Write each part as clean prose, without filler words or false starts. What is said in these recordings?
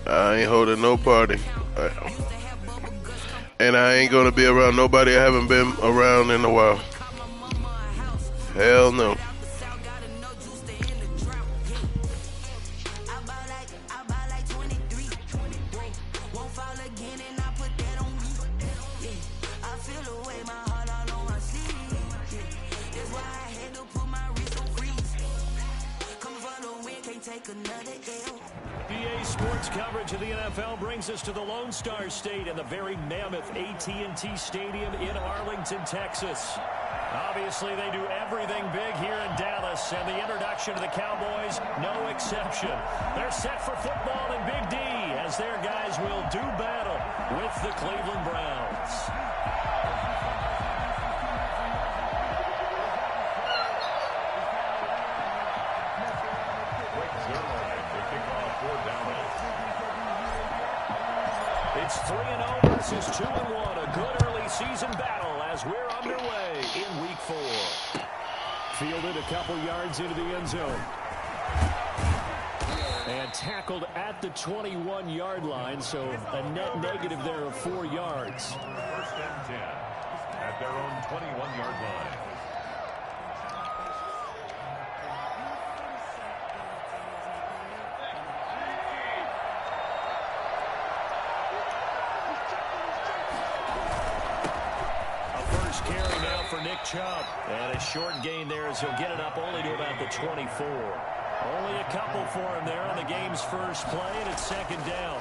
I ain't holding no party. And I ain't gonna be around nobody I haven't been around in a while. Hell no. EA Sports coverage of the NFL brings us to the Lone Star State and the very mammoth AT&T Stadium in Arlington, Texas. Obviously, they do everything big here in Dallas, and the introduction to the Cowboys, no exception. They're set for football in Big D as their guys will do battle with the Cleveland Browns. It's 3-0 versus 2-1. A good early season battle as we're underway in Week 4. Fielded a couple yards into the end zone. And tackled at the 21-yard line, so a net negative there of 4 yards. First and 10 at their own 21-yard line. Carry now for Nick Chubb. And a short gain there as he'll get it up only to about the 24. Only a couple for him there on the game's first play, and it's second down.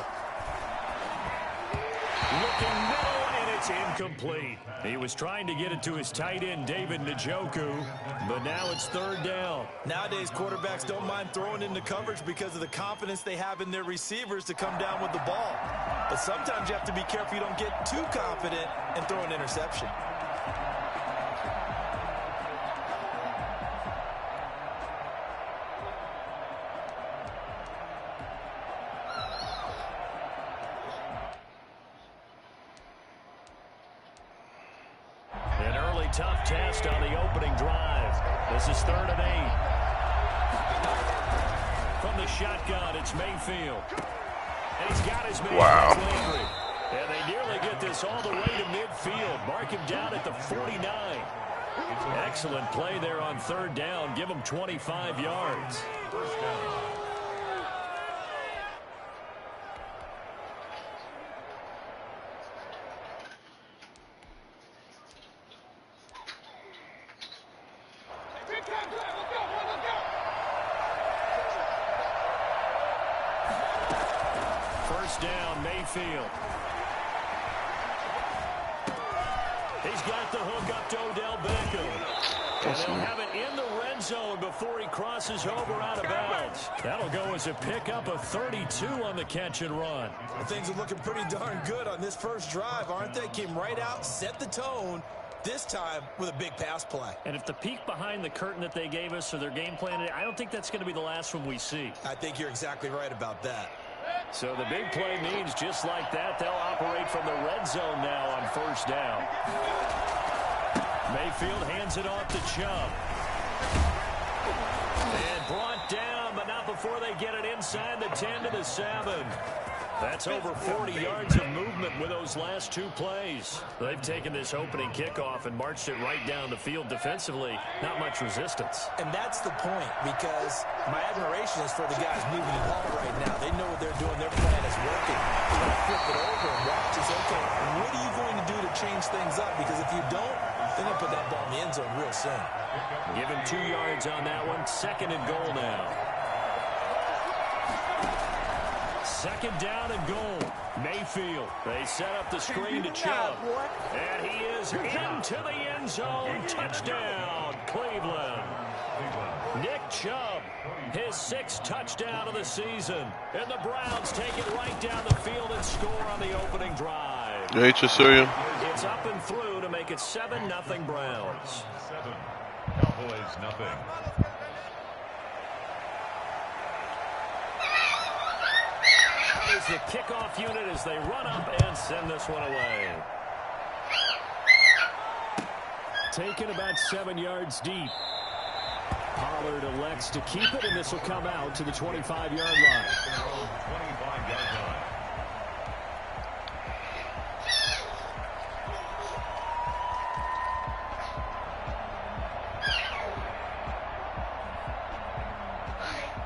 Looking middle, and it's incomplete. He was trying to get it to his tight end, David Njoku, but now it's third down. Nowadays, quarterbacks don't mind throwing into coverage because of the confidence they have in their receivers to come down with the ball. But sometimes you have to be careful you don't get too confident and throw an interception. Tough test on the opening drive. This is 3rd and 8. From the shotgun, it's Mayfield. And he's got his man. Wow. Landry. And they nearly get this all the way to midfield. Mark him down at the 49. Excellent play there on 3rd down. Give him 25 yards. First down. Down Mayfield. He's got the hook up to Odell Beckham. And they'll have it in the red zone before he crosses over out of bounds. That'll go as a pickup of 32 on the catch and run. Well, things are looking pretty darn good on this first drive, aren't they? Came right out, set the tone, this time with a big pass play. And if the peek behind the curtain that they gave us or their game plan, I don't think that's going to be the last one we see. I think you're exactly right about that. So the big play means just like that, they'll operate from the red zone now on first down. Mayfield hands it off to Chubb. And brought down, but not before they get it inside the 10 to the 7. That's over 40 yards of movement with those last 2 plays. They've taken this opening kickoff and marched it right down the field defensively. Not much resistance. And that's the point, because my admiration is for the guys moving the ball right now. They know what they're doing. Their plan is working. They're going to flip it over and watch and say, okay, what are you going to do to change things up? Because if you don't, they're going to put that ball in the end zone real soon. Give him 2 yards on that one. 2nd and goal now. 2nd down and goal. Mayfield. They set up the screen to Chubb. And he is into the end zone. Touchdown, Cleveland. Nick Chubb, his 6th touchdown of the season. And the Browns take it right down the field and score on the opening drive. Great to see you. It's up and through to make it 7-0 Browns. 7. Cowboys nothing. Is the kickoff unit as they run up and send this one away. Taken about 7 yards deep. Pollard elects to keep it, and this will come out to the 25-yard line. 25-yard line.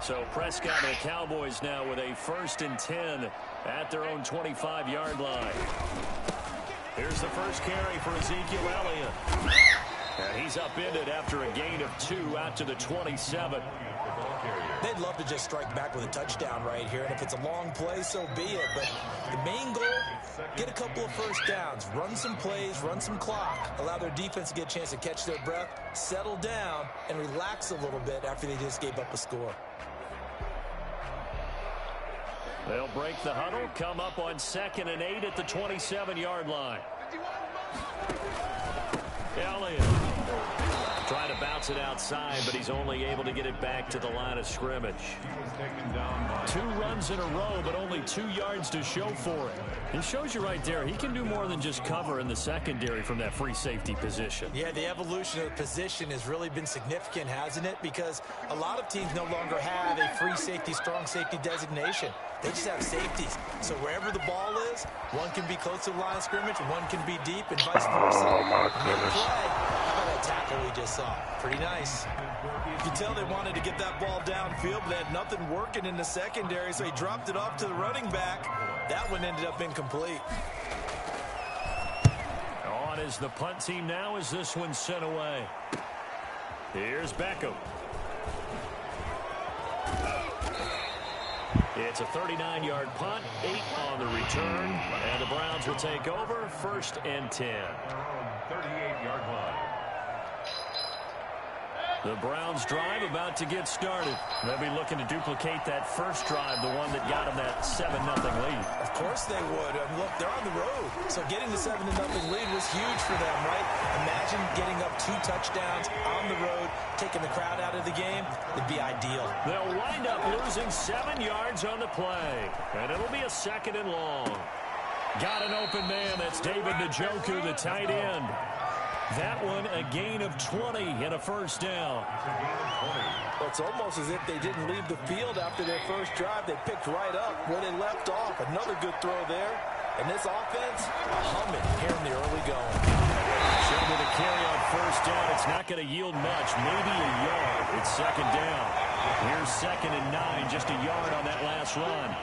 So Prescott and the Cowboys now with a 1st and 10 at their own 25-yard line. Here's the first carry for Ezekiel Elliott. And he's upended after a gain of 2 out to the 27. They'd love to just strike back with a touchdown right here, and if it's a long play, so be it. But the main goal, get a couple of first downs, run some plays, run some clock, allow their defense to get a chance to catch their breath, settle down, and relax a little bit after they just gave up a score. They'll break the huddle, come up on 2nd and 8 at the 27-yard line. Elliott trying to bounce it outside, but he's only able to get it back to the line of scrimmage. 2 runs in a row, but only 2 yards to show for it. It shows you right there, he can do more than just cover in the secondary from that free safety position. Yeah, the evolution of the position has really been significant, hasn't it? Because a lot of teams no longer have a free safety, strong safety designation. They just have safeties. So wherever the ball is, one can be close to the line of scrimmage, one can be deep, and vice versa. Oh, my goodness. How about that tackle we just saw? Pretty nice. You can tell they wanted to get that ball downfield, but they had nothing working in the secondary, so he dropped it off to the running back. That one ended up incomplete. On is the punt team now as this one's sent away. Here's Beckham. It's a 39-yard punt, 8 on the return, and the Browns will take over, 1st and 10. 38-yard line. The Browns drive about to get started. They'll be looking to duplicate that first drive, the one that got them that 7-0 lead. Of course they would. Look, they're on the road. So getting the 7-0 lead was huge for them, right? Imagine getting up 2 touchdowns on the road, taking the crowd out of the game. It'd be ideal. They'll wind up losing 7 yards on the play. And it'll be a 2nd and long. Got an open man. That's David Njoku, the tight end. That one a gain of 20 and a first down. Well, it's almost as if they didn't leave the field after their first drive. They picked right up where they left off. Another good throw there. And this offense, humming here in the early going. Should with a carry on first down. It's not going to yield much. Maybe a yard. It's 2nd down. Here's 2nd and 9. Just a yard on that last run.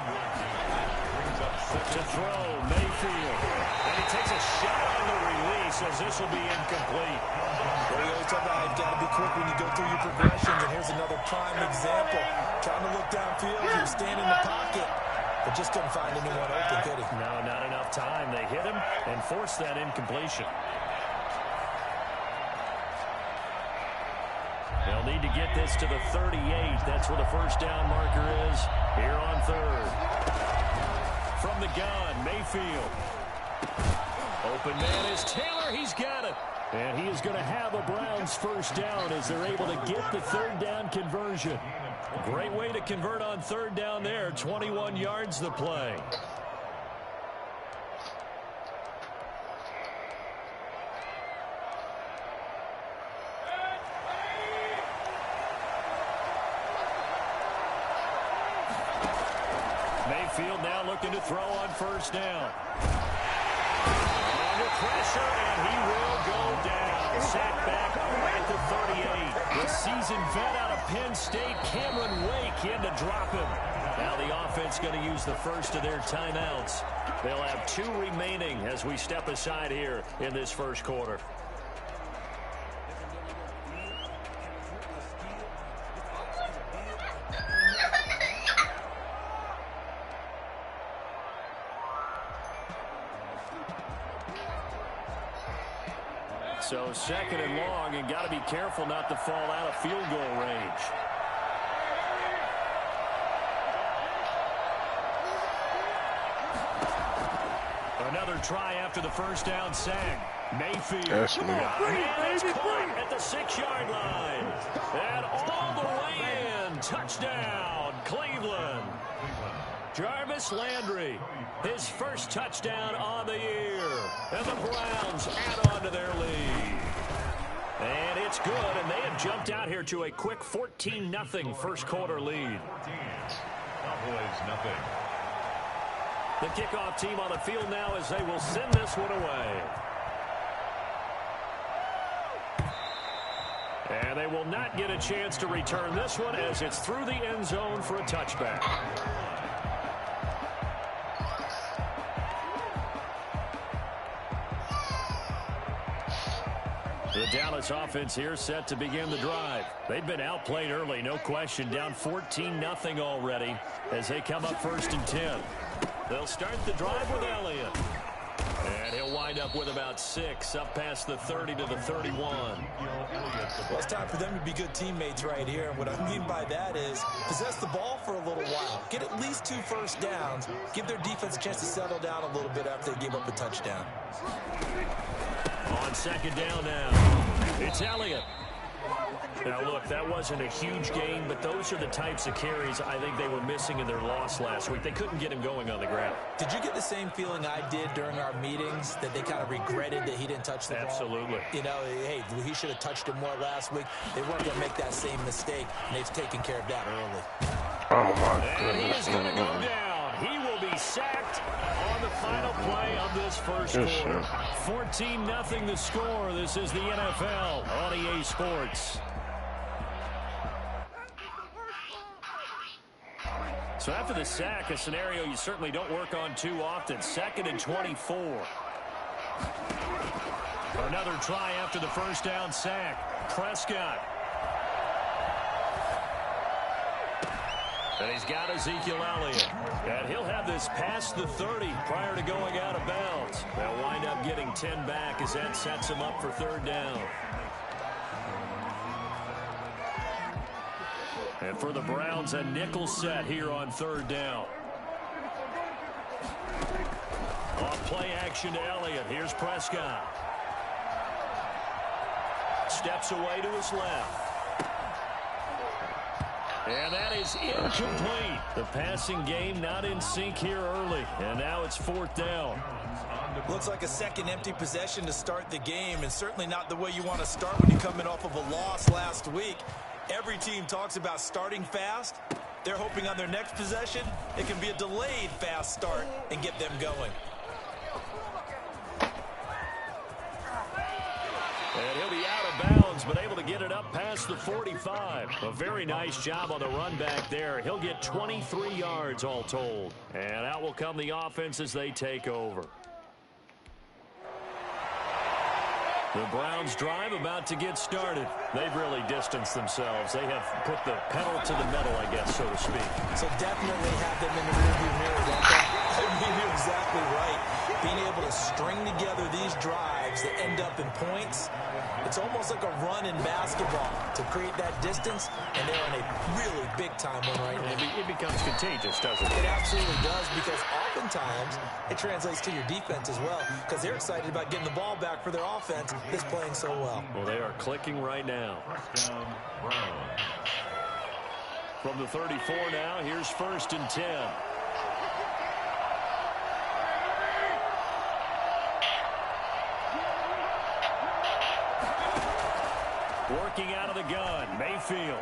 To throw, Mayfield. And he takes a shot on the release as this will be incomplete. Well, you always talk about you've got to be quick when you go through your progressions, and here's another prime example. Trying to look downfield, he was standing in the pocket, but just couldn't find anyone open, could he? No, not enough time. They hit him and forced that incompletion. They'll need to get this to the 38. That's where the first down marker is here on 3rd. From the gun, Mayfield. Open man is Taylor. He's got it. And he is going to have a Browns first down as they're able to get the 3rd down conversion. Great way to convert on 3rd down there. 21 yards the play. Mayfield now looking to throw on first down. Under pressure, and he will go down. Sacked back at the 38. The seasoned vet out of Penn State, Cameron Wake, in to drop him. Now the offense going to use the first of their timeouts. They'll have 2 remaining as we step aside here in this first quarter. So 2nd and long, and got to be careful not to fall out of field goal range. Another try after the first down sack. Mayfield. Yes, Come on, caught at the 6-yard line. And all the way in. Touchdown, Cleveland. Jarvis Landry, his first touchdown on the year. And the Browns add on to their lead. And it's good, and they have jumped out here to a quick 14-0 first quarter lead. Cowboys, nothing. The kickoff team on the field now as they will send this one away. And they will not get a chance to return this one as it's through the end zone for a touchback. The Dallas offense here set to begin the drive. They've been outplayed early, no question. Down 14-0 already as they come up 1st and 10. They'll start the drive with Elliott. And he'll wind up with about 6, up past the 30 to the 31. Well, it's time for them to be good teammates right here. And what I mean by that is possess the ball for a little while. Get at least 2 first downs. Give their defense a chance to settle down a little bit after they give up a touchdown. On 2nd down now, it's Elliott. Now, look, that wasn't a huge gain, but those are the types of carries I think they were missing in their loss last week. They couldn't get him going on the ground. Did you get the same feeling I did during our meetings, that they kind of regretted that he didn't touch the ball? Absolutely. You know, hey, he should have touched him more last week. They weren't going to make that same mistake, and they've taken care of that early. Oh, my goodness. And he's going to go down. He will be sacked on the final play of this first quarter. 14-0 the score. This is the NFL on EA Sports. So after the sack, a scenario you certainly don't work on too often. 2nd and 24. Another try after the first down sack. Prescott. And he's got Ezekiel Elliott. And he'll have this past the 30 prior to going out of bounds. They'll wind up getting 10 back as that sets him up for 3rd down. And for the Browns, a nickel set here on 3rd down. Off play action to Elliott. Here's Prescott. Steps away to his left. And that is incomplete. The passing game not in sync here early. And now it's 4th down. Looks like a second empty possession to start the game, and certainly not the way you want to start when you're coming off of a loss last week. Every team talks about starting fast. They're hoping on their next possession it can be a delayed fast start and get them going. And he'll be out of bounds, but able to get it up past the 45. A very nice job on the run back there. He'll get 23 yards all told. And out will come the offense as they take over. The Browns drive about to get started. They've really distanced themselves. They have put the pedal to the metal, I guess, so to speak. So definitely have them in the rearview mirror, don't they? I mean, you're exactly right. Being able to string together these drives that end up in points, it's almost like a run in basketball to create that distance, and they're in a really big-time one right now. It becomes contagious, doesn't it? It absolutely does, because oftentimes it translates to your defense as well, because they're excited about getting the ball back for their offense that's playing so well. Well, they are clicking right now. From the 34 now, here's 1st and 10. Working out of the gun, Mayfield.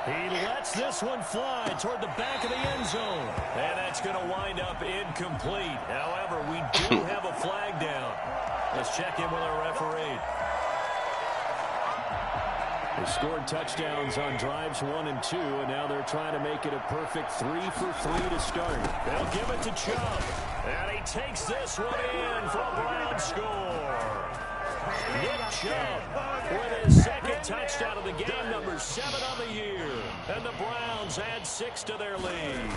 He lets this one fly toward the back of the end zone. And that's going to wind up incomplete. However, we do have a flag down. Let's check in with our referee. They scored touchdowns on drives 1 and 2, and now they're trying to make it a perfect 3 for 3 to start. They'll give it to Chubb. And he takes this one in for a Brown score. Nick Chubb with his 2nd touchdown of the game, number 7 on the year. And the Browns add 6 to their lead.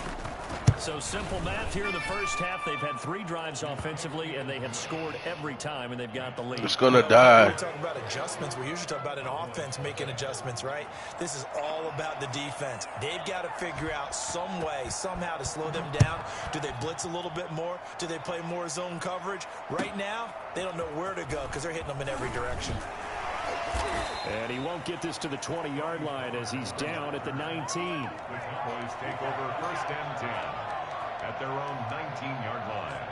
So simple math here in the first half. They've had 3 drives offensively, and they have scored every time, and they've got the lead. It's going to die. When we talk about adjustments, we usually talk about an offense making adjustments, right? This is all about the defense. They've got to figure out some way, somehow to slow them down. Do they blitz a little bit more? Do they play more zone coverage? Right now, they don't know where to go because they're hitting them in every direction. And he won't get this to the 20-yard line as he's down at the 19. Cowboys take over 1st and 10 at their own 19-yard line.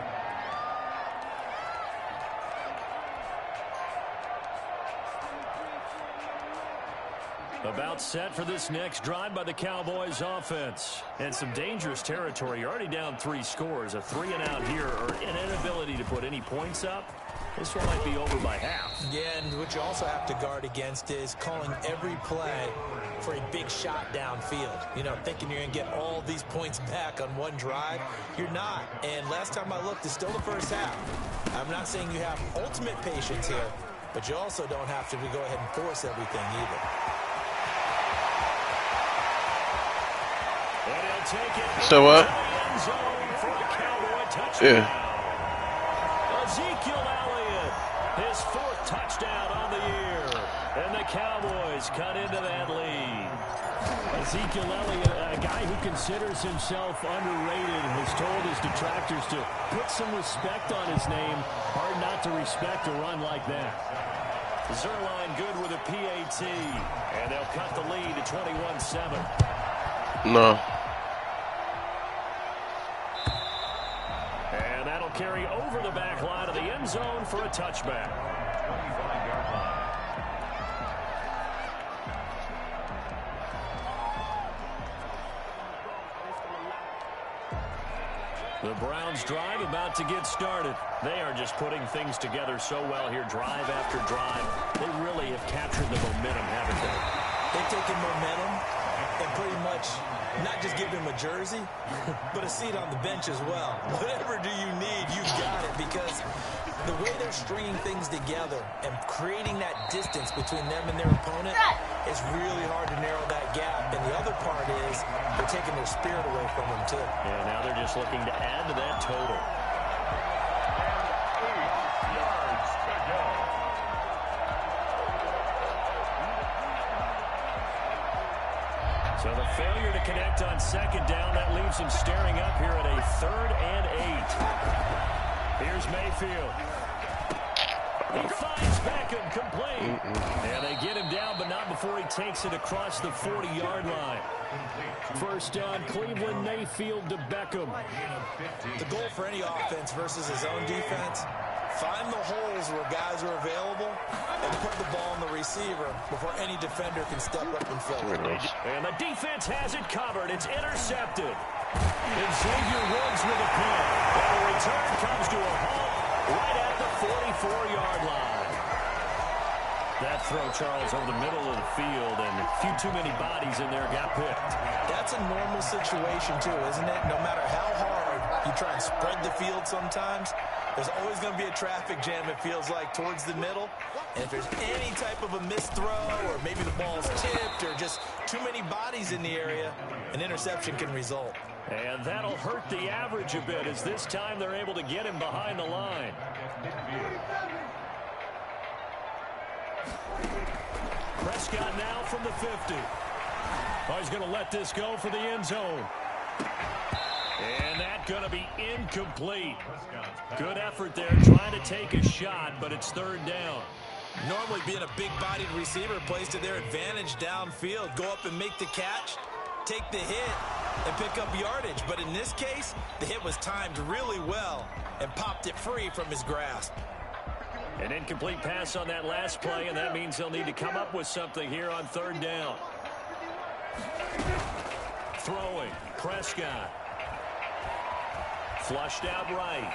About set for this next drive by the Cowboys offense. And some dangerous territory. You're already down 3 scores. A 3 and out here, or an inability to put any points up. This one might be over by half. Yeah, and what you also have to guard against is calling every play for a big shot downfield. You know, thinking you're going to get all these points back on one drive. You're not. And last time I looked, it's still the first half. I'm not saying you have ultimate patience here, but you also don't have to go ahead and force everything either. And he'll take it. So what? For a Cowboy touchdown. Yeah. Ezekiel Elliott, his 4th touchdown on the year. And the Cowboys cut into that lead. Ezekiel Elliott, a guy who considers himself underrated, has told his detractors to put some respect on his name. Hard not to respect a run like that. Zerline good with a PAT. And they'll cut the lead to 21-7. No. And that'll carry over the back line of the end zone for a touchback. 25-yard line. The Browns drive about to get started. They are just putting things together so well here, drive after drive. They really have captured the momentum, haven't they? They've taken momentum and pretty much not just give him a jersey, but a seat on the bench as well. Whatever do you need, you got it, because the way they're stringing things together and creating that distance between them and their opponent is really hard to narrow that gap. And the other part is they're taking their spirit away from them, too. And now they're just looking to add to that total. 8 yards to go. So the failure to connect on 2nd down, that leaves him staring up here at a 3rd and 8. Here's Mayfield. He finds Beckham complete. And they get him down, but not before he takes it across the 40-yard line. First down, Cleveland, Mayfield to Beckham. The goal for any offense versus his own defense, find the holes where guys are available and put the ball on the receiver before any defender can step up and fill it. And the defense has it covered. It's intercepted. And Xavier Woods with a pick. And the return comes to a halt right at the 44-yard line. That throw, Charles, over the middle of the field, and a few too many bodies in there got picked. That's a normal situation, too, isn't it? No matter how hard you try and spread the field sometimes, there's always going to be a traffic jam, it feels like, towards the middle. And if there's any type of a missed throw, or maybe the ball's tipped, or just too many bodies in the area, an interception can result. And that'll hurt the average a bit, as this time they're able to get him behind the line. Prescott now from the 50. Oh, he's going to let this go for the end zone. And that's going to be incomplete. Good effort there, trying to take a shot, but it's 3rd down. Normally being a big-bodied receiver plays to their advantage downfield. Go up and make the catch, take the hit, and pick up yardage. But in this case, the hit was timed really well and popped it free from his grasp. An incomplete pass on that last play, and that means they'll need to come up with something here on 3rd down. Throwing, Prescott. Flushed out right.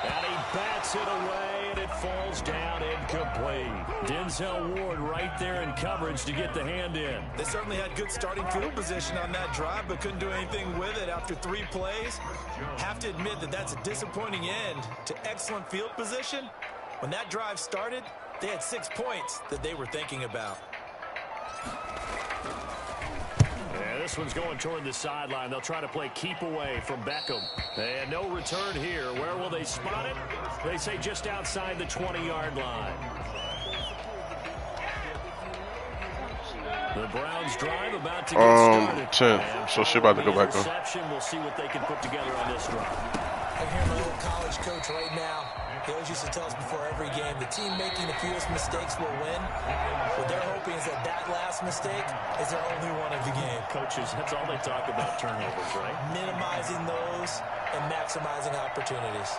And he bats it away, and it falls down incomplete. Denzel Ward right there in coverage to get the hand in. They certainly had good starting field position on that drive, but couldn't do anything with it after 3 plays. Have to admit that that's a disappointing end to excellent field position. When that drive started, they had 6 points that they were thinking about. Yeah, this one's going toward the sideline. They'll try to play keep away from Beckham. And no return here. Where will they spot it? They say just outside the 20-yard line. The Browns drive about to get started. 10. So she about to go back on. We'll see what they can put together on this drive. I hear my old college coach right now. He always used to tell us before every game, the team making the fewest mistakes will win. What they're hoping is that that last mistake is their only one of the game. Coaches, that's all they talk about, turnovers, right? Minimizing those and maximizing opportunities.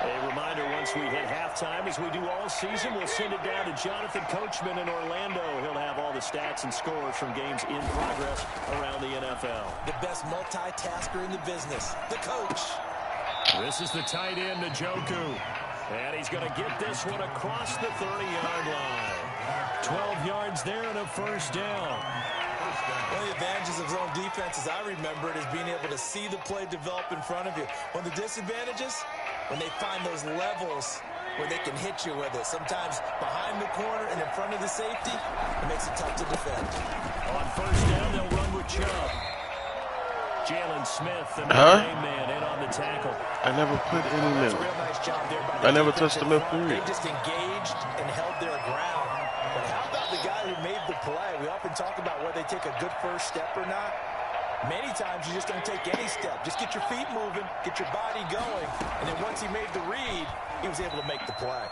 A reminder, once we hit halftime, as we do all season, we'll send it down to Jonathan Coachman in Orlando. He'll have all the stats and scores from games in progress around the NFL. The best multitasker in the business, the coach. This is the tight end, Njoku. And he's going to get this one across the 30-yard line. 12 yards there and a first down. One of the advantages of zone defense, as I remember it, is being able to see the play develop in front of you. One of the disadvantages, when they find those levels where they can hit you with it. Sometimes behind the corner and in front of the safety, it makes it tough to defend. On first down, they'll run with Chubb. Jalen Smith, the main man, in on the tackle. I never put any That's a middle. real nice job there by the I never touched the middle They period. just engaged and held their ground. But how about the guy who made the play? We often talk about whether they take a good first step or not. Many times you just don't take any step. Just get your feet moving, get your body going, and then once he made the read, he was able to make the play.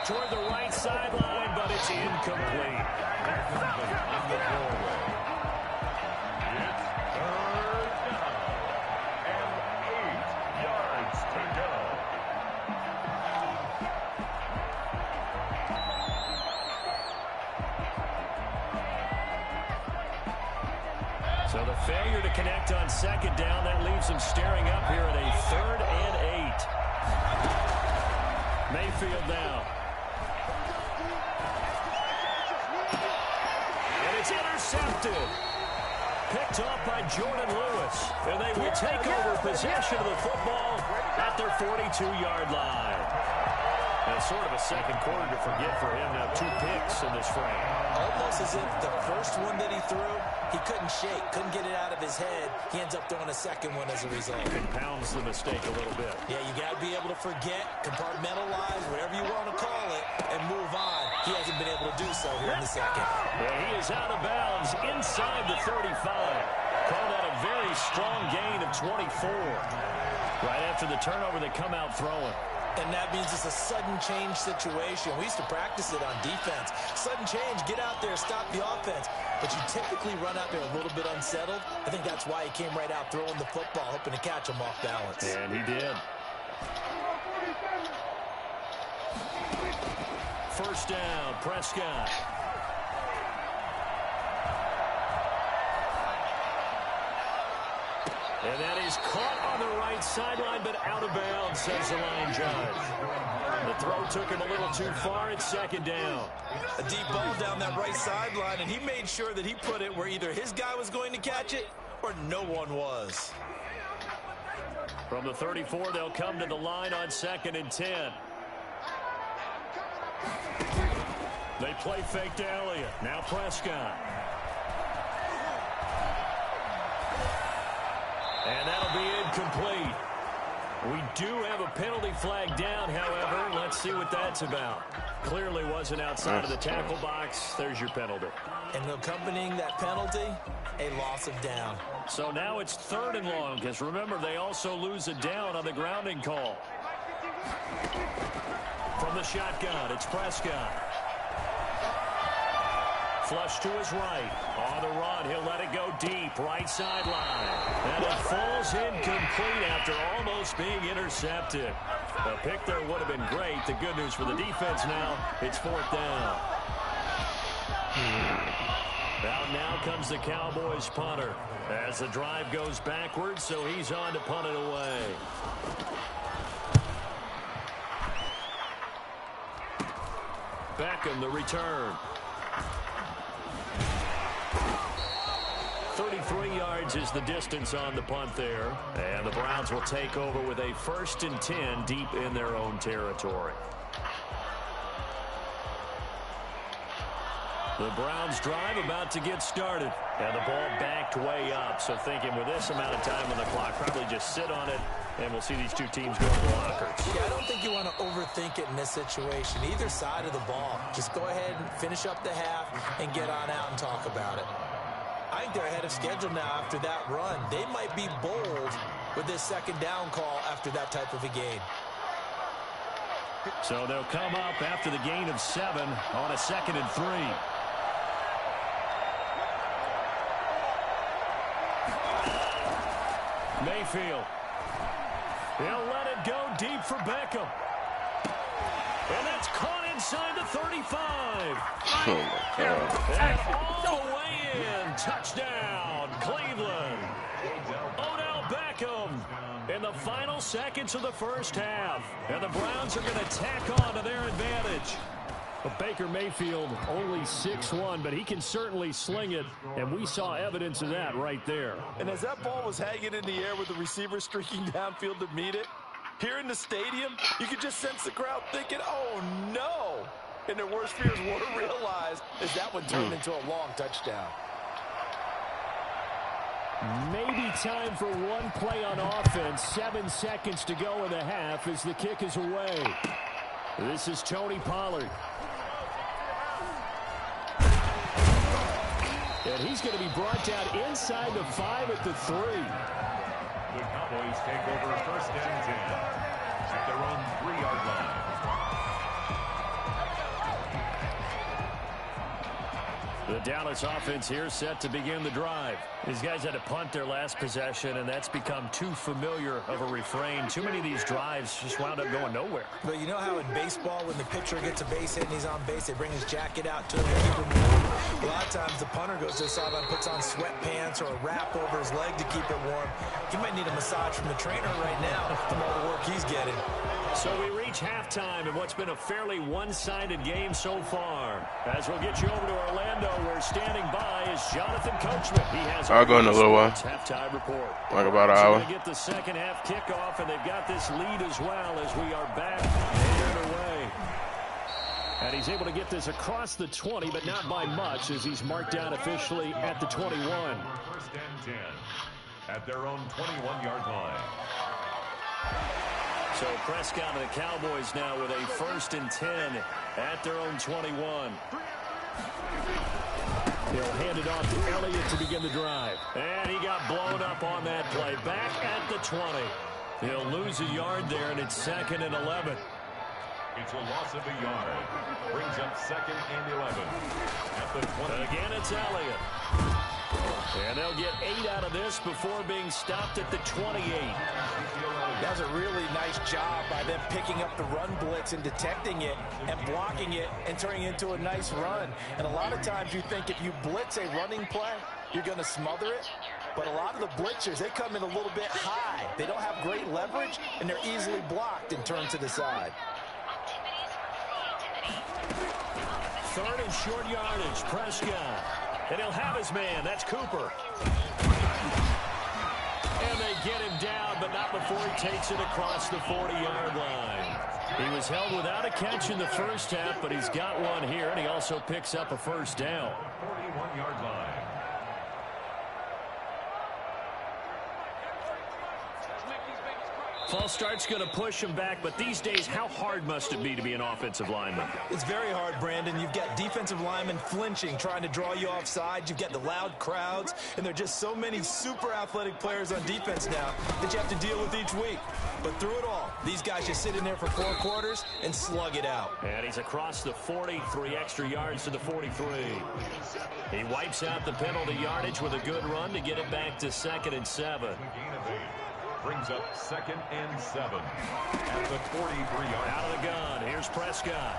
Toward the right sideline, but it's incomplete. So the failure to connect on second down, that leaves them staring up here at a 3rd and 8. Mayfield now. And it's intercepted. Picked off by Jordan Lewis. And they will take over possession of the football at their 42-yard line. And sort of a second quarter to forget for him. Now 2 picks in this frame. Almost as if the first one that he threw, he couldn't shake, couldn't get it out of his head. He ends up throwing a second one as a result. Compounds the mistake a little bit. Yeah, you got to be able to forget, compartmentalize, whatever you want to call it, and move on. He hasn't been able to do so here in the second. Well, he is out of bounds inside the 35. Call that a very strong gain of 24. Right after the turnover, they come out throwing. And that means it's a sudden change situation. We used to practice it on defense. Sudden change, get out there, stop the offense. But you typically run out there a little bit unsettled. I think that's why he came right out throwing the football, hoping to catch him off balance. And he did. First down, Prescott. And that is caught on the right sideline, but out of bounds, says the line judge. The throw took him a little too far. It's second down. A deep ball down that right sideline, and he made sure that he put it where either his guy was going to catch it or no one was. From the 34, they'll come to the line on 2nd and 10. They play fake to Elliott. Now Prescott. And that'll be incomplete. We do have a penalty flag down, however. Let's see what that's about. Clearly wasn't outside of the tackle box. There's your penalty. And accompanying that penalty, a loss of down. So now it's 3rd and long, because remember, they also lose a down on the grounding call. From the shotgun, it's Prescott. Flush to his right. On the run, he'll let it go deep. Right sideline. And it falls incomplete after almost being intercepted. A pick there would have been great. The good news for the defense now, it's 4th down. Out now comes the Cowboys punter. As the drive goes backwards, so he's on to punt it away. Beckham, the return. 33 yards is the distance on the punt there. And the Browns will take over with a 1st and 10 deep in their own territory. The Browns drive about to get started. And the ball backed way up. So thinking with this amount of time on the clock, probably just sit on it. And we'll see these two teams go to the lockers. Yeah, I don't think you want to overthink it in this situation. Either side of the ball. Just go ahead and finish up the half and get on out and talk about it. I think they're ahead of schedule now after that run. They might be bold with this 2nd down call after that type of a game. So they'll come up after the gain of 7 on a 2nd and 3. Mayfield. He'll let it go deep for Beckham. And that's caught inside the 35. Oh, my God. And all the way in. Touchdown, Cleveland. Odell Beckham in the final seconds of the first half. And the Browns are going to tack on to their advantage. But Baker Mayfield only 6'1", but he can certainly sling it, and we saw evidence of that right there. And as that ball was hanging in the air with the receiver streaking downfield to meet it, here in the stadium, you could just sense the crowd thinking, oh, no. And their worst fears were realized as that one turned into a long touchdown. Maybe time for one play on offense. 7 seconds to go in the half as the kick is away. This is Tony Pollard. And he's going to be brought down inside the 5 at the 3. The Cowboys take over first and 10 at their own 3-yard line. The Dallas offense here set to begin the drive. These guys had to punt their last possession, and that's become too familiar of a refrain. Too many of these drives just wound up going nowhere. But you know how in baseball, when the pitcher gets a base hit and he's on base, they bring his jacket out to him to keep him warm. A lot of times the punter goes to the sideline, puts on sweatpants or a wrap over his leg to keep it warm. He might need a massage from the trainer right now from all the work he's getting. So we reach halftime in what's been a fairly one-sided game so far. As we'll get you over to Orlando, where standing by is Jonathan Coachman. He has I'll go in a little while. Halftime report. Like about an so hour. Going to get the second half kickoff, and they've got this lead as well as we are back and underway. And he's able to get this across the 20, but not by much, as he's marked down officially at the 21. First and 10 at their own 21-yard line. So Prescott and the Cowboys now with a first and 10 at their own 21. He'll hand it off to Elliott to begin the drive. And he got blown up on that play. Back at the 20. He'll lose a yard there, and it's 2nd and 11. It's a loss of a yard. Brings up 2nd and 11 at the 20. Again, it's Elliott. And they'll get 8 out of this before being stopped at the 28. That was a really nice job by them picking up the run blitz and detecting it and blocking it and turning it into a nice run. And a lot of times you think if you blitz a running play, you're going to smother it. But a lot of the blitzers, they come in a little bit high. They don't have great leverage, and they're easily blocked and turned to the side. 3rd and short yardage, Prescott. And he'll have his man. That's Cooper. And they get him down, but not before he takes it across the 40-yard line. He was held without a catch in the first half, but he's got one here, and he also picks up a first down. 41-yard line. False start's going to push him back, but these days, how hard must it be to be an offensive lineman? It's very hard, Brandon. You've got defensive linemen flinching, trying to draw you off sides. You've got the loud crowds, and there are just so many super athletic players on defense now that you have to deal with each week. But through it all, these guys just sit in there for 4 quarters and slug it out. And he's across the 40, 3 extra yards to the 43. He wipes out the penalty yardage with a good run to get it back to 2nd and 7. Brings up 2nd and 7 at the 43-yard. Out of the gun. Here's Prescott.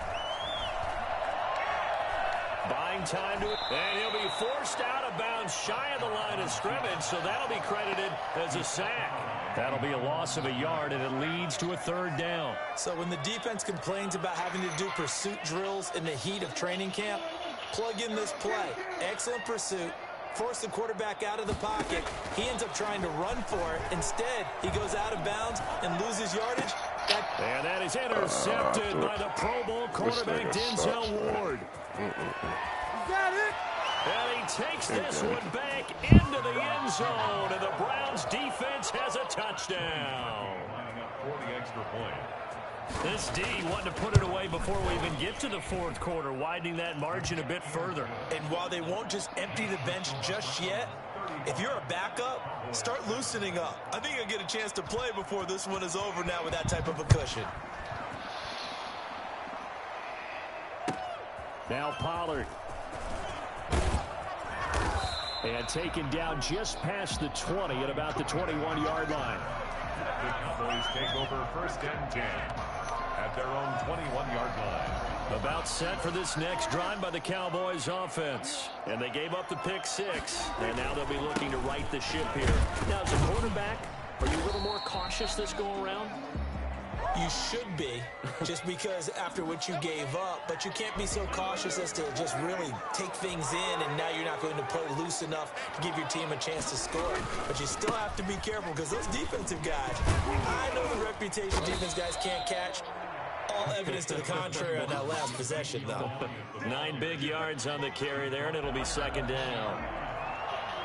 Buying time to it. And he'll be forced out of bounds shy of the line of scrimmage, so that'll be credited as a sack. That'll be a loss of a yard, and it leads to a 3rd down. So when the defense complains about having to do pursuit drills in the heat of training camp, plug in this play. Excellent pursuit. Force the quarterback out of the pocket. He ends up trying to run for it. Instead, he goes out of bounds and loses yardage. And that is intercepted by the Pro Bowl quarterback Denzel Ward. Got it. And he takes this one back into the end zone, and the Browns defense has a touchdown. Lining up for the extra point. This D wanted to put it away before we even get to the 4th quarter, widening that margin a bit further. And while they won't just empty the bench just yet, if you're a backup, start loosening up. I think you'll get a chance to play before this one is over now with that type of a cushion. Now Pollard. And taken down just past the 20 at about the 21-yard line. The Cowboys take over first and 10 at their own 21-yard line. About set for this next drive by the Cowboys offense. And they gave up the pick 6. And now they'll be looking to right the ship here. Now, as a quarterback, are you a little more cautious this go around? You should be, just because after what you gave up. But you can't be so cautious as to just really take things in, and now you're not going to play loose enough to give your team a chance to score. But you still have to be careful, because those defensive guys, I know the reputation defense guys can't catch. All evidence to the contrary on that last possession, though. 9 big yards on the carry there, and it'll be second down.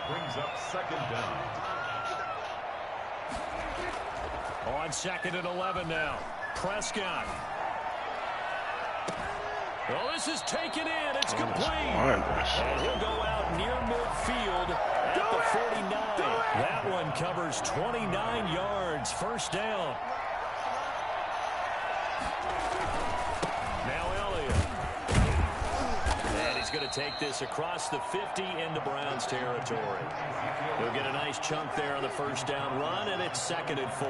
Brings up second down. On 2nd and 11 now. Prescott. Oh, this is taken in. It's complete. And he'll go out near midfield at the 49. That one covers 29 yards. First down. Now Elliott. And he's going to take this across the 50 into Browns territory. He'll get a nice chunk there on the first down run, and it's 2nd and 4.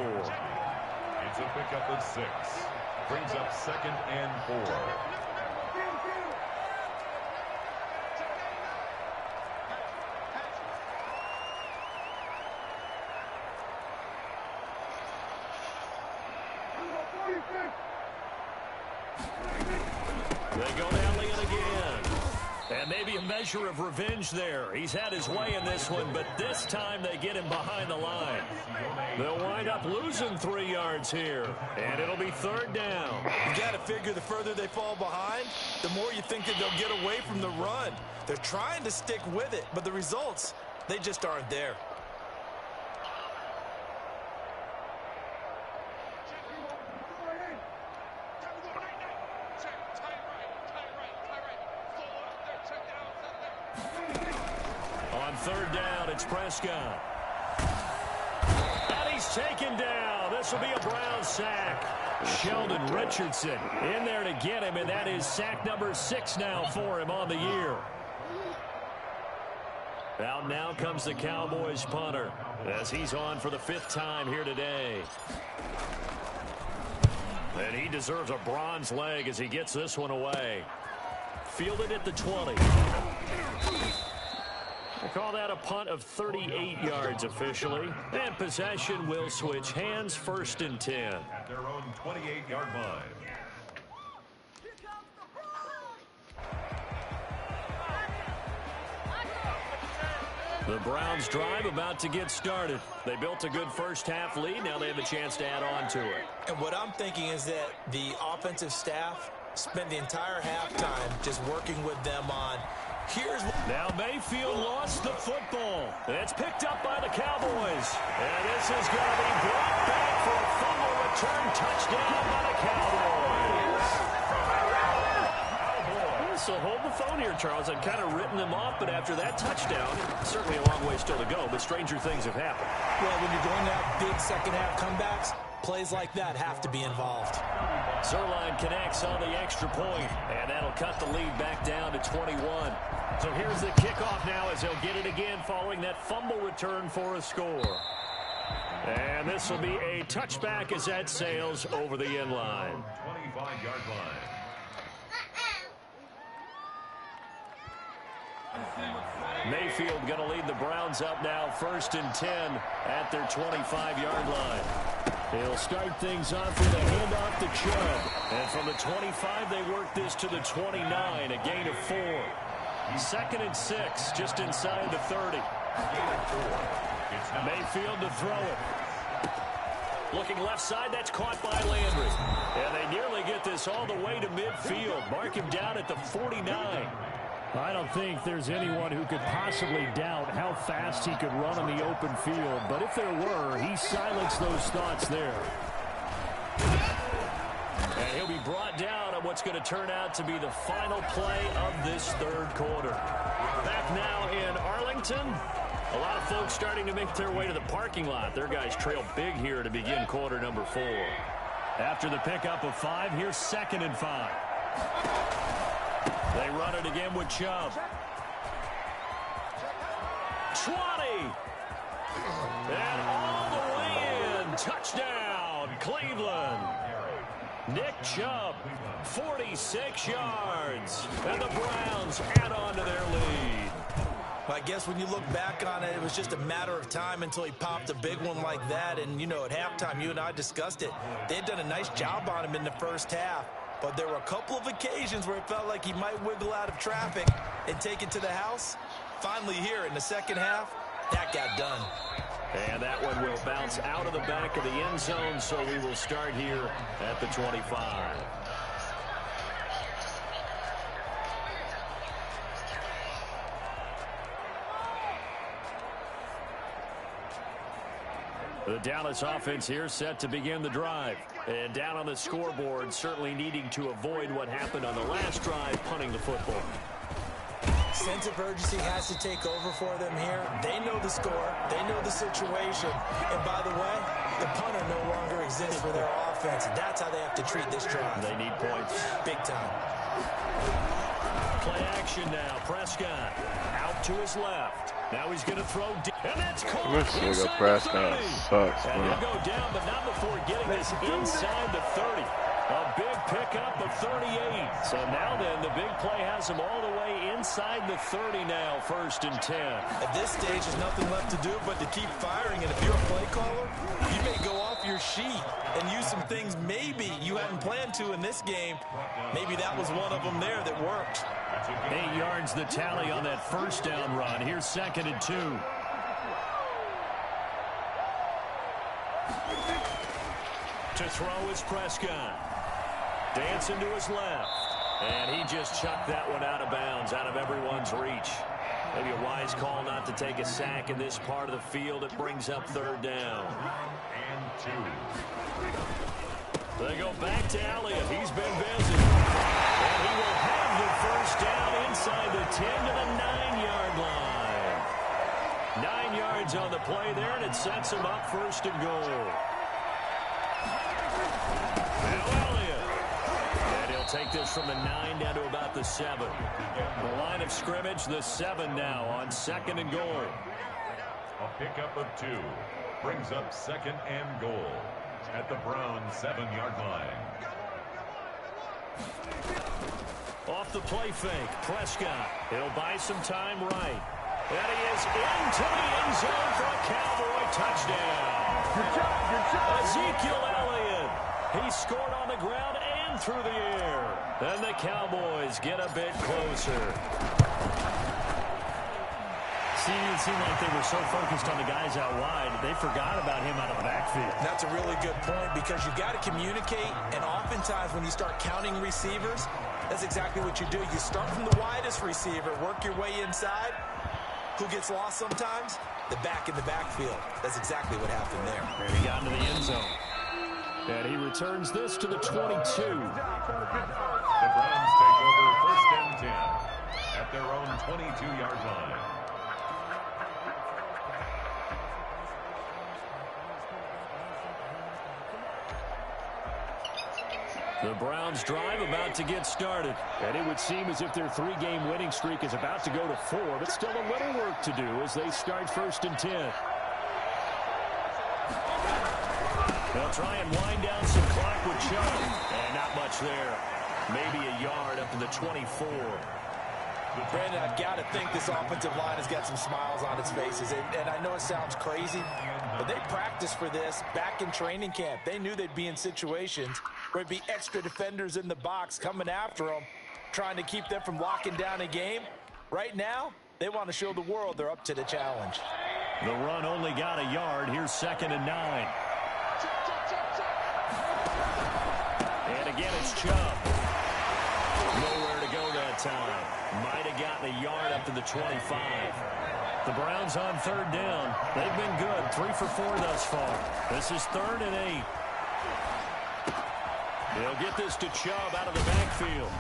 It's a pickup of 6. Brings up 2nd and 4. They go to Elliott again. And maybe a measure of revenge there. He's had his way in this one, but this time they get him behind the line. They'll wind up losing 3 yards here, and it'll be 3rd down. You got to figure the further they fall behind, the more you think that they'll get away from the run. They're trying to stick with it, but the results, they just aren't there. On 3rd down, it's Prescott. And he's taken down. This will be a Browns sack. Sheldon Richardson in there to get him, and that is sack number 6 now for him on the year. Out now comes the Cowboys punter as he's on for the 5th time here today. And he deserves a bronze leg as he gets this one away. Fielded at the 20. We'll call that a punt of 38 yards officially. And possession will switch hands, 1st and 10. At their own 28-yard line. The Browns drive about to get started. They built a good first-half lead. Now they have a chance to add on to it. And what I'm thinking is that the offensive staff spent the entire halftime just working with them on now Mayfield lost the football. It's picked up by the Cowboys. And this is going to be brought back for a fumble return touchdown by the Cowboys. So hold the phone here, Charles. I'd kind of written them off, but after that touchdown, certainly a long way still to go, but stranger things have happened. Well, when you're going to have big second-half comebacks, plays like that have to be involved. Zerline connects on the extra point, and that'll cut the lead back down to 21. So here's the kickoff now as they'll get it again following that fumble return for a score. And this will be a touchback as that sails over the end line. 25-yard line. Mayfield going to lead the Browns up now 1st and 10 at their 25-yard line. He'll start things off with a handoff to Chubb. And from the 25, they work this to the 29, a gain of 4. 2nd and 6, just inside the 30. Mayfield to throw it. Looking left side, that's caught by Landry. And they nearly get this all the way to midfield. Mark him down at the 49. I don't think there's anyone who could possibly doubt how fast he could run on the open field. But if there were, he silenced those thoughts there. And he'll be brought down on what's going to turn out to be the final play of this 3rd quarter. Back now in Arlington. A lot of folks starting to make their way to the parking lot. Their guys trail big here to begin quarter number 4. After the pickup of 5, here's 2nd and 5. They run it again with Chubb. 20. And all the way in. Touchdown, Cleveland. Nick Chubb, 46 yards. And the Browns add on to their lead. I guess when you look back on it, it was just a matter of time until he popped a big one like that. And, you know, at halftime, you and I discussed it. They had done a nice job on him in the first half. But there were a couple of occasions where it felt like he might wiggle out of traffic and take it to the house. Finally here in the second half, that got done. And that one will bounce out of the back of the end zone, so we will start here at the 25. The Dallas offense here set to begin the drive. And down on the scoreboard, certainly needing to avoid what happened on the last drive, punting the football. Sense of urgency has to take over for them here. They know the score. They know the situation. And by the way, the punter no longer exists for their offense. That's how they have to treat this drive. They need points. Big time. Play action now. Prescott out to his left. Now he's going to throw deep. And that's caught. This nigga Prescott sucks, and man. he'll go down, but not before getting this inside the 30. A big pickup of 38. So now then, the big play has him all the way inside the 30 now, 1st and 10. At this stage, there's nothing left to do but to keep firing. And if you're a play caller, you may go off your sheet and use some things maybe you hadn't planned to in this game. Maybe that was one of them there that worked. 8 yards the tally on that first down run. Here's 2nd and 2. To throw is Prescott. Dancing to his left. And he just chucked that one out of bounds, out of everyone's reach. Maybe a wise call not to take a sack in this part of the field. It brings up 3rd down. And 2. They go back to Elliott. He's been busy. And he will have the 1st down inside the 10 to the 9-yard line. 9 yards on the play there, and it sets him up 1st and goal. Now Elliott. And he'll take this from the 9 down to about the 7. The line of scrimmage, the 7 now on 2nd and goal. A pickup of 2 brings up 2nd and goal at the Browns' 7-yard line. Off the play fake, Prescott. He'll buy some time right. And he is into the end zone for a Cowboy touchdown. Good job. Ezekiel Elliott. He scored on the ground and through the air. And the Cowboys get a bit closer. It seemed like they were so focused on the guys out wide, they forgot about him out of the backfield. That's a really good point because you've got to communicate, and oftentimes when you start counting receivers, that's exactly what you do. You start from the widest receiver, work your way inside. Who gets lost sometimes? The back in the backfield. That's exactly what happened there. And he got into the end zone. And he returns this to the 22. The Browns take over 1st and 10 at their own 22-yard line. The Browns drive about to get started. And it would seem as if their 3-game winning streak is about to go to 4, but still a little work to do as they start 1st and 10. They'll try and wind down some clock with Chubb. And not much there. Maybe a yard up to the 24. Brandon, I've got to think this offensive line has got some smiles on its faces. And I know it sounds crazy, but they practiced for this back in training camp. They knew they'd be in situations where it'd be extra defenders in the box coming after them, trying to keep them from locking down a game. Right now, they want to show the world they're up to the challenge. The run only got a yard. Here's 2nd and 9. And again, it's Chubb. Nowhere to go that time. Might have gotten a yard up to the 25. The Browns on 3rd down. They've been good. 3 for 4 thus far. This is 3rd and 8. They'll get this to Chubb out of the backfield.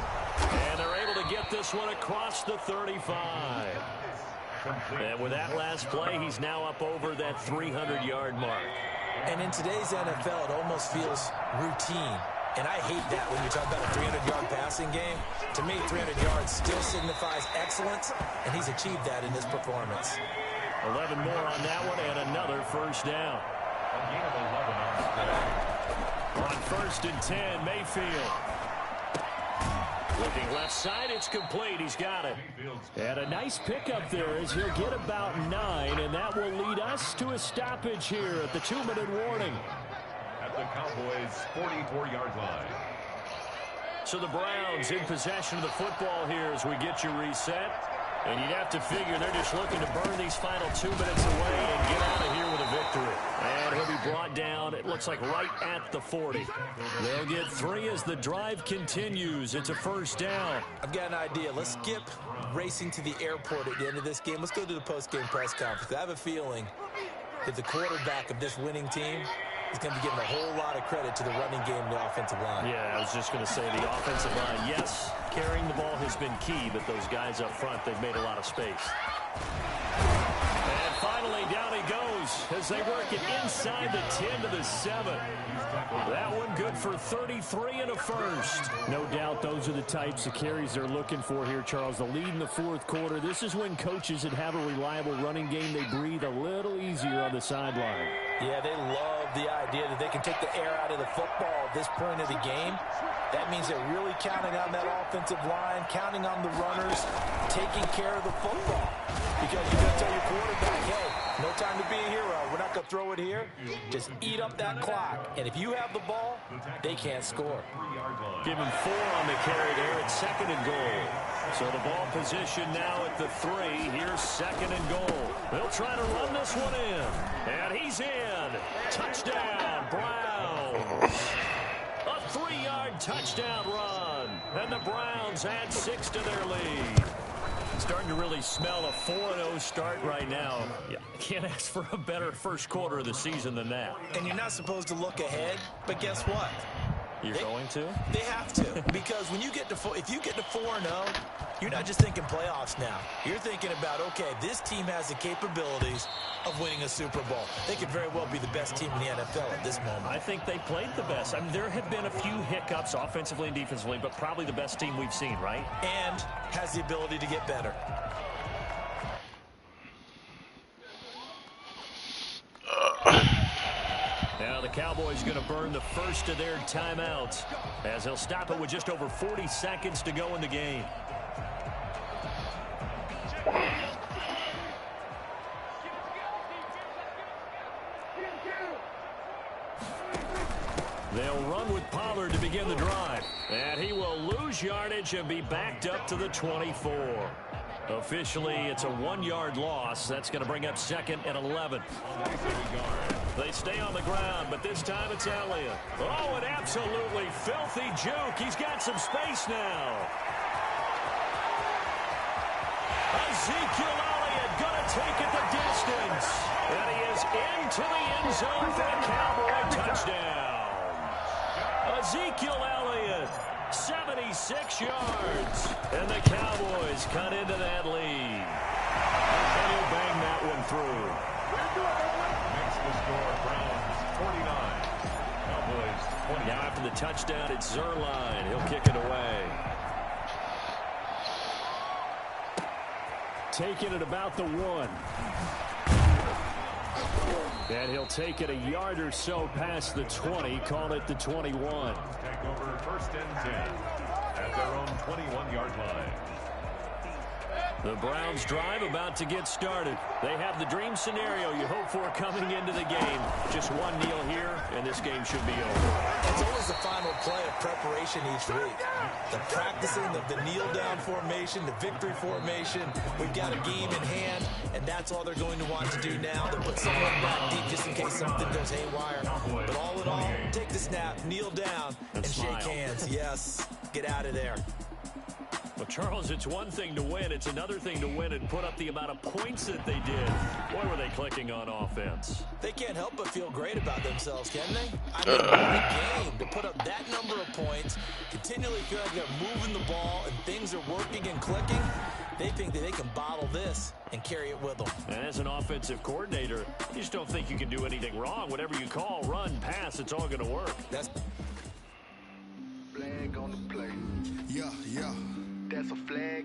And they're able to get this one across the 35. And with that last play, he's now up over that 300-yard mark. And in today's NFL, it almost feels routine. And I hate that when you talk about a 300-yard passing game. To me, 300 yards still signifies excellence, and he's achieved that in this performance. 11 more on that one, and another 1st down. A gain of 11 on the play. On 1st and 10, Mayfield. Looking left side, it's complete. He's got it. And a nice pickup there as he'll get about 9, and that will lead us to a stoppage here at the 2-minute warning. At the Cowboys' 44-yard line. So the Browns in possession of the football here as we get you reset. And you'd have to figure they're just looking to burn these final 2 minutes away and get out of here with a victory. And he'll be brought down, it looks like, right at the 40. They'll get 3 as the drive continues. It's a 1st down. I've got an idea. Let's skip racing to the airport at the end of this game. Let's go to the post-game press conference. I have a feeling that the quarterback of this winning team is going to be giving a whole lot of credit to the running game and the offensive line. Yeah, I was just going to say the offensive line, yes, carrying the ball has been key, but those guys up front, they've made a lot of space. And finally, down he goes as they work it inside the 10 to the 7. That one good for 33 and a 1st. No doubt those are the types of carries they're looking for here, Charles. The lead in the 4th quarter. This is when coaches that have a reliable running game, they breathe a little easier on the sideline. Yeah, they love the idea that they can take the air out of the football at this point of the game. That means they're really counting on that offensive line, counting on the runners, taking care of the football. Because you're going to tell your quarterback, hey, no time to be a hero. We're not going to throw it here. Just eat up that clock. And if you have the ball, they can't score. Give him 4 on the carry there at 2nd and goal. So the ball position now at the 3. Here's 2nd and goal. They'll try to run this one in. And he's in. Touchdown, Browns. A 3-yard touchdown run. And the Browns add 6 to their lead. Starting to really smell a 4-0 start right now. Yeah, can't ask for a better first quarter of the season than that. And you're not supposed to look ahead, but guess what? You're going to? They have to, because when you get to if you get to 4-0, you're not just thinking playoffs now. You're thinking about, okay, this team has the capabilities of winning a Super Bowl. They could very well be the best team in the NFL at this moment. I think they played the best. I mean, there have been a few hiccups offensively and defensively, but probably the best team we've seen, right? And has the ability to get better. Now the Cowboys going to burn the first of their timeouts as he'll stop it with just over 40 seconds to go in the game. They'll run with Pollard to begin the drive. And he will lose yardage and be backed up to the 24. Officially, it's a 1-yard loss. That's going to bring up 2nd and 11. They stay on the ground, but this time it's Elliott. Oh, an absolutely filthy juke. He's got some space now. Ezekiel Elliott going to take it the distance. And he is into the end zone for a Cowboy touchdown. Ezekiel Elliott, 76 yards. And the Cowboys cut into that lead. And he'll bang that one through. Makes the score Browns 49. Cowboys 20. Now after the touchdown, it's Zerline. He'll kick it away. Taking it about the 1. And he'll take it a yard or so past the 20, call it the 21. Take over 1st and 10 at their own 21-yard line. The Browns drive about to get started. They have the dream scenario you hope for coming into the game. Just one kneel here, and this game should be over. It's always the final play of preparation each week. The practicing of the kneel-down formation, the victory formation. We've got a game in hand, and that's all they're going to want to do now. They'll put someone back deep just in case something goes haywire. But all in all, take the snap, kneel down, and shake hands. Yes, get out of there. Well, Charles, it's one thing to win. It's another thing to win and put up the amount of points that they did. Boy, were they clicking on offense. They can't help but feel great about themselves, can they? I mean, what a game to put up that number of points, continually feel like they're moving the ball and things are working and clicking. They think that they can bottle this and carry it with them. And as an offensive coordinator, you just don't think you can do anything wrong. Whatever you call, run, pass, it's all going to work. That's flag on the play. Yeah. That's a flag.